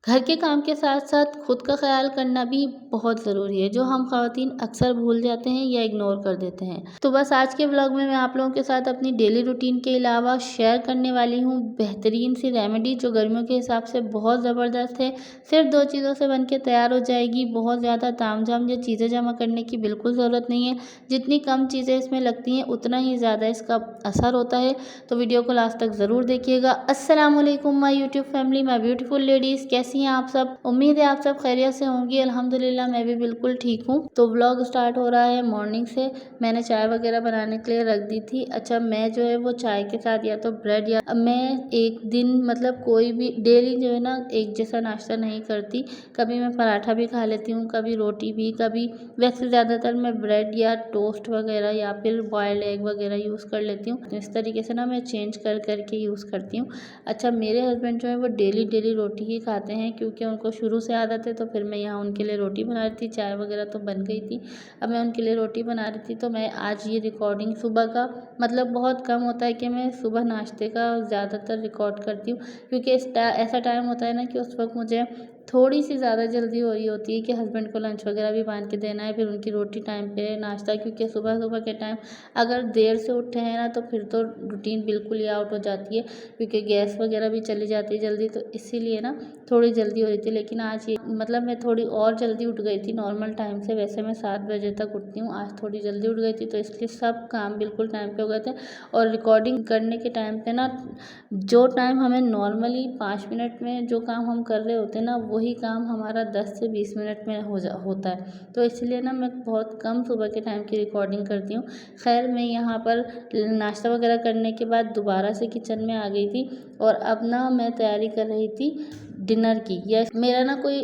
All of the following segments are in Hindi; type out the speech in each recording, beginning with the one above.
घर के काम के साथ साथ खुद का ख्याल करना भी बहुत ज़रूरी है, जो हम ख़वातीन अक्सर भूल जाते हैं या इग्नोर कर देते हैं। तो बस आज के व्लॉग में मैं आप लोगों के साथ अपनी डेली रूटीन के अलावा शेयर करने वाली हूँ बेहतरीन सी रेमेडी, जो गर्मियों के हिसाब से बहुत ज़बरदस्त है। सिर्फ 2 चीज़ों से बन के तैयार हो जाएगी। बहुत ज़्यादा तामझाम या चीज़ें जमा करने की बिल्कुल ज़रूरत नहीं है। जितनी कम चीज़ें इसमें लगती हैं उतना ही ज़्यादा इसका असर होता है। तो वीडियो को लास्ट तक ज़रूर देखिएगा। अस्सलाम वालेकुम my YouTube family, my beautiful ladies, कैसी हैं आप सब। उम्मीद है आप सब खैरियत से होंगी। अल्हम्दुलिल्लाह मैं भी बिल्कुल ठीक हूँ। तो व्लॉग स्टार्ट हो रहा है मॉर्निंग से। मैंने चाय वगैरह बनाने के लिए रख दी थी। अच्छा, मैं जो है वो चाय के साथ या तो ब्रेड या मैं एक दिन मतलब कोई भी डेली जो है ना एक जैसा नाश्ता नहीं करती। कभी मैं पराठा भी खा लेती हूँ, कभी रोटी भी, कभी वैसे ज़्यादातर मैं ब्रेड या टोस्ट वगैरह या फिर बॉयल्ड एग वगैरह यूज़ कर लेती हूँ। इस तरीके से ना मैं चेंज कर करके यूज़ करती हूँ। अच्छा, मेरे हस्बैंड जो है वो डेली रोटी ही खाते हैं, क्योंकि उनको शुरू से आदत है। तो फिर मैं यहाँ उनके लिए रोटी बना रही थी। चाय वगैरह तो बन गई थी, अब मैं उनके लिए रोटी बना रही थी। तो मैं आज ये रिकॉर्डिंग सुबह का मतलब बहुत कम होता है कि मैं सुबह नाश्ते का ज़्यादातर रिकॉर्ड करती हूँ, क्योंकि ऐसा टाइम होता है ना कि उस वक्त मुझे थोड़ी सी ज़्यादा जल्दी हो रही होती है कि हस्बैंड को लंच वगैरह भी बांध के देना है, फिर उनकी रोटी टाइम पे, नाश्ता, क्योंकि सुबह सुबह के टाइम अगर देर से उठे हैं ना तो फिर तो रूटीन बिल्कुल ही आउट हो जाती है, क्योंकि गैस वगैरह भी चली जाती है जल्दी। तो इसीलिए ना थोड़ी जल्दी हो रही थी। लेकिन आज ये मतलब मैं थोड़ी और जल्दी उठ गई थी नॉर्मल टाइम से। वैसे मैं 7 बजे तक उठती हूँ, आज थोड़ी जल्दी उठ गई थी, तो इसलिए सब काम बिल्कुल टाइम पे हो गए थे। और रिकॉर्डिंग करने के टाइम पे ना जो टाइम हमें नॉर्मली 5 मिनट में जो काम हम कर रहे होते हैं ना, वही काम हमारा 10 से 20 मिनट में होता है। तो इसलिए ना मैं बहुत कम सुबह के टाइम की रिकॉर्डिंग करती हूँ। खैर, मैं यहाँ पर नाश्ता वगैरह करने के बाद दोबारा से किचन में आ गई थी, और अब ना मैं तैयारी कर रही थी डिनर की। या मेरा ना कोई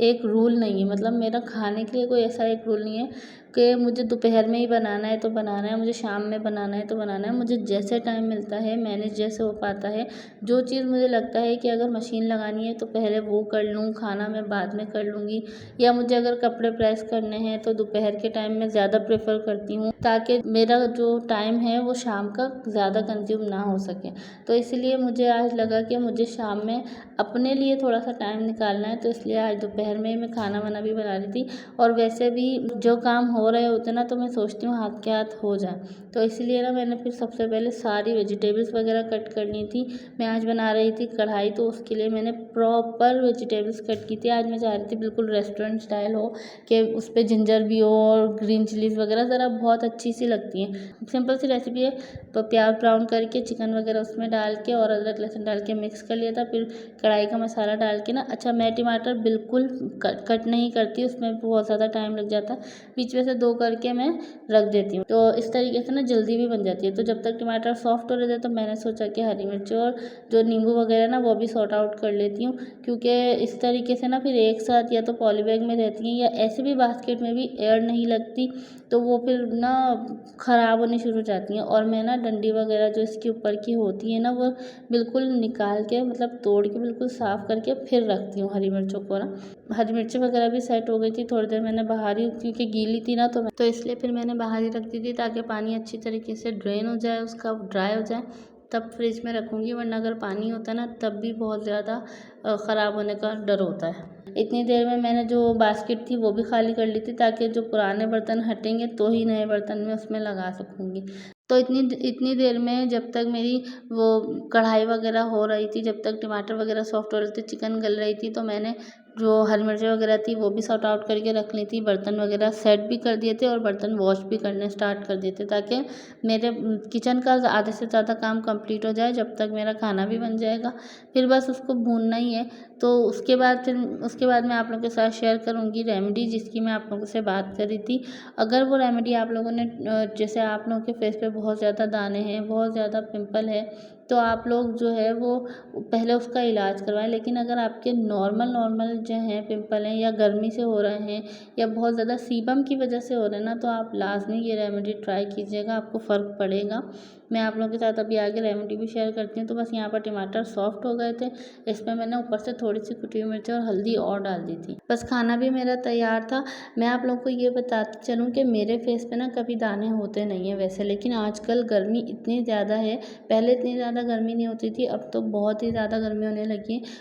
एक रूल नहीं है, मतलब मेरा खाने के लिए कोई ऐसा एक रूल नहीं है कि मुझे दोपहर में ही बनाना है तो बनाना है, मुझे शाम में बनाना है तो बनाना है। मुझे जैसे टाइम मिलता है, मैनेज जैसे हो पाता है, जो चीज़ मुझे लगता है कि अगर मशीन लगानी है तो पहले वो कर लूँ, खाना मैं बाद में कर लूँगी। या मुझे अगर कपड़े प्रेस करने हैं तो दोपहर के टाइम में ज़्यादा प्रेफर करती हूँ, ताकि मेरा जो टाइम है वो शाम का ज़्यादा कंज्यूम ना हो सके। तो इसलिए मुझे आज लगा कि मुझे शाम में अपने लिए थोड़ा सा टाइम निकालना है, तो इसलिए आज दोपहर में मैं खाना वाना भी बना रही थी। और वैसे भी जो काम हो रहे होते ना तो मैं सोचती हूँ हाथ के हाथ हो जाए। तो इसलिए ना मैंने फिर सबसे पहले सारी वेजिटेबल्स वगैरह कट करनी थी। मैं आज बना रही थी कढ़ाई, तो उसके लिए मैंने प्रॉपर वेजिटेबल्स कट की थी। आज मैं चाह रही थी बिल्कुल रेस्टोरेंट स्टाइल हो, कि उस पर जिंजर भी हो और ग्रीन चिलीज़ वगैरह ज़रा बहुत अच्छी सी लगती हैं। सिंपल सी रेसिपी है। तो प्याज ब्राउन करके चिकन वगैरह उसमें डाल के और अदरक लहसुन डाल के मिक्स कर लिया था। फिर कढ़ाई का मसाला डाल के ना, अच्छा मैं टमाटर बिल्कुल कट नहीं करती, उसमें बहुत ज़्यादा टाइम लग जाता है। बीच में से 2 करके मैं रख देती हूँ, तो इस तरीके से ना जल्दी भी बन जाती है। तो जब तक टमाटर सॉफ्ट हो रहे थे तो मैंने सोचा कि हरी मिर्च और जो नींबू वगैरह ना वो भी सॉर्ट आउट कर लेती हूँ, क्योंकि इस तरीके से ना फिर एक साथ या तो पॉली बैग में रहती हैं या ऐसे भी बास्केट में भी एयर नहीं लगती, तो वो फिर ना ख़राब होनी शुरू हो जाती हैं। और मैं ना डंडी वगैरह जो इसके ऊपर की होती है ना वो बिल्कुल निकाल के, मतलब तोड़ के बिल्कुल साफ़ करके फिर रखती हूँ हरी मिर्चों को ना। हरी मिर्ची वगैरह भी सेट हो गई थी, थोड़ी देर मैंने बाहर ही, क्योंकि गीली थी ना तो इसलिए फिर मैंने बाहर ही रख दी थी, ताकि पानी अच्छी तरीके से ड्रेन हो जाए, उसका ड्राई हो जाए, तब फ्रिज में रखूँगी। वरना अगर पानी होता है ना तब भी बहुत ज़्यादा ख़राब होने का डर होता है। इतनी देर में मैंने जो बास्केट थी वो भी खाली कर ली थी, ताकि जो पुराने बर्तन हटेंगे तो ही नए बर्तन में उसमें लगा सकूँगी। तो इतनी देर में जब तक मेरी वो कढ़ाई वगैरह हो रही थी, जब तक टमाटर वगैरह सॉफ्ट हो रहे थे, चिकन गल रही थी, तो मैंने जो हरी मिर्ची वगैरह थी वो भी सॉर्ट आउट करके रख ली थी। बर्तन वगैरह सेट भी कर दिए थे और बर्तन वॉश भी करने स्टार्ट कर दिए थे, ताकि मेरे किचन का आधे से ज़्यादा काम कंप्लीट हो जाए, जब तक मेरा खाना भी बन जाएगा। फिर बस उसको भूनना ही है। तो उसके बाद मैं आप लोगों के साथ शेयर करूँगी रेमेडी, जिसकी मैं आप लोगों से बात कर रही थी। अगर वो रेमेडी आप लोगों ने जैसे आप लोगों के फेस पे बहुत ज़्यादा दाने हैं, बहुत ज़्यादा पिंपल है, तो आप लोग जो है वो पहले उसका इलाज करवाएं। लेकिन अगर आपके नॉर्मल जो हैं पिंपल हैं, या गर्मी से हो रहे हैं, या बहुत ज़्यादा सीबम की वजह से हो रहे हैं ना, तो आप लाजमी ये रेमेडी ट्राई कीजिएगा, आपको फ़र्क पड़ेगा। मैं आप लोगों के साथ अभी आगे रेमेडी भी शेयर करती हूँ। तो बस यहाँ पर टमाटर सॉफ्ट हो गए थे, इसमें मैंने ऊपर से थोड़ी सी कुटी हुई मिर्च और हल्दी और डाल दी थी। बस खाना भी मेरा तैयार था। मैं आप लोगों को ये बताती चलूँ कि मेरे फेस पे ना कभी दाने होते नहीं हैं वैसे, लेकिन आजकल गर्मी इतनी ज़्यादा है, पहले इतनी ज़्यादा गर्मी नहीं होती थी, अब तो बहुत ही ज़्यादा गर्मी होने लगी है।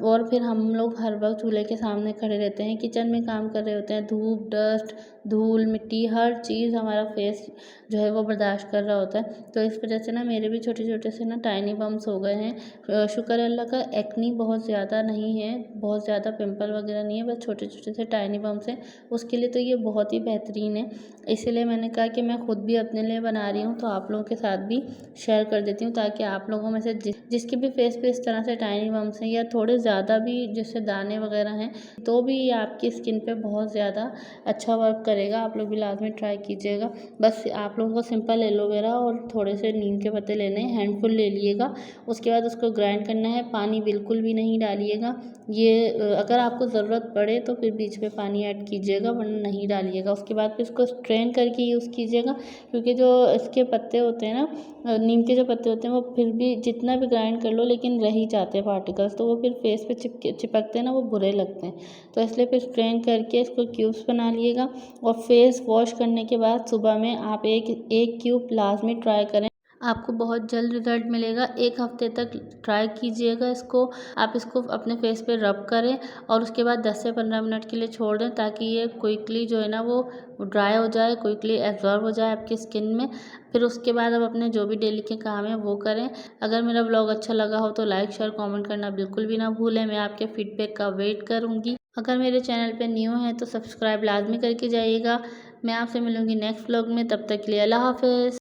और फिर हम लोग हर वक्त चूल्हे के सामने खड़े रहते हैं, किचन में काम कर रहे होते हैं, धूप, डस्ट, धूल, मिट्टी, हर चीज़ हमारा फेस जो है वो बर्दाश्त कर रहा होता है। तो इस वजह से ना मेरे भी छोटे छोटे से ना टाइनी बम्स हो गए हैं। शुक्र है अल्लाह का, एक्नी बहुत ज़्यादा नहीं है, बहुत ज़्यादा पिंपल वगैरह नहीं है, बस छोटे छोटे से टाइनी बम्स हैं। उसके लिए तो ये बहुत ही बेहतरीन है। इसीलिए मैंने कहा कि मैं खुद भी अपने लिए बना रही हूँ, तो आप लोगों के साथ भी शेयर कर देती हूँ, ताकि आप लोगों में से जिसके भी फेस पे इस तरह से टाइनी बम्स हैं या थोड़े ज़्यादा भी जैसे दाने वगैरह हैं, तो भी ये आपकी स्किन पे बहुत ज़्यादा अच्छा वर्क करेगा। आप लोग भी लाजमी ट्राई कीजिएगा। बस आप लोगों को सिंपल एलोवेरा और थोड़े से नीम के पत्ते लेने हैं, हैंडफुल ले लिएगा। उसके बाद उसको ग्राइंड करना है, पानी बिल्कुल भी नहीं डालिएगा। ये अगर आपको ज़रूरत पड़े तो फिर बीच में पानी ऐड कीजिएगा, वरना नहीं डालिएगा। उसके बाद फिर इसको स्ट्रेन करके यूज़ कीजिएगा, क्योंकि जो इसके पत्ते होते हैं ना, नीम के जो पत्ते होते हैं, वो फिर भी जितना भी ग्राइंड कर लो लेकिन रह ही जाते हैं पार्टिकल्स, तो वो फिर फेस पे चिपकते हैं ना, वो बुरे लगते हैं। तो इसलिए फिर स्ट्रेन करके इसको क्यूब्स बना लिएगा। और फेस वॉश करने के बाद सुबह में आप एक क्यूब लाजमी ट्राई करें, आपको बहुत जल्द रिजल्ट मिलेगा। 1 हफ्ते तक ट्राई कीजिएगा इसको। आप इसको अपने फेस पे रब करें और उसके बाद 10 से 15 मिनट के लिए छोड़ दें, ताकि ये क्विकली जो है ना वो ड्राई हो जाए, क्विकली एब्जॉर्ब हो जाए आपकी स्किन में। फिर उसके बाद आप अपने जो भी डेली के काम है वो करें। अगर मेरा व्लॉग अच्छा लगा हो तो लाइक, शेयर, कमेंट करना बिल्कुल भी ना भूलें। मैं आपके फीडबैक का वेट करूँगी। अगर मेरे चैनल पे न्यू हैं तो सब्सक्राइब लाजमी करके जाइएगा। मैं आपसे मिलूँगी नेक्स्ट व्लॉग में, तब तक के लिए अल्लाह हाफ़िज़।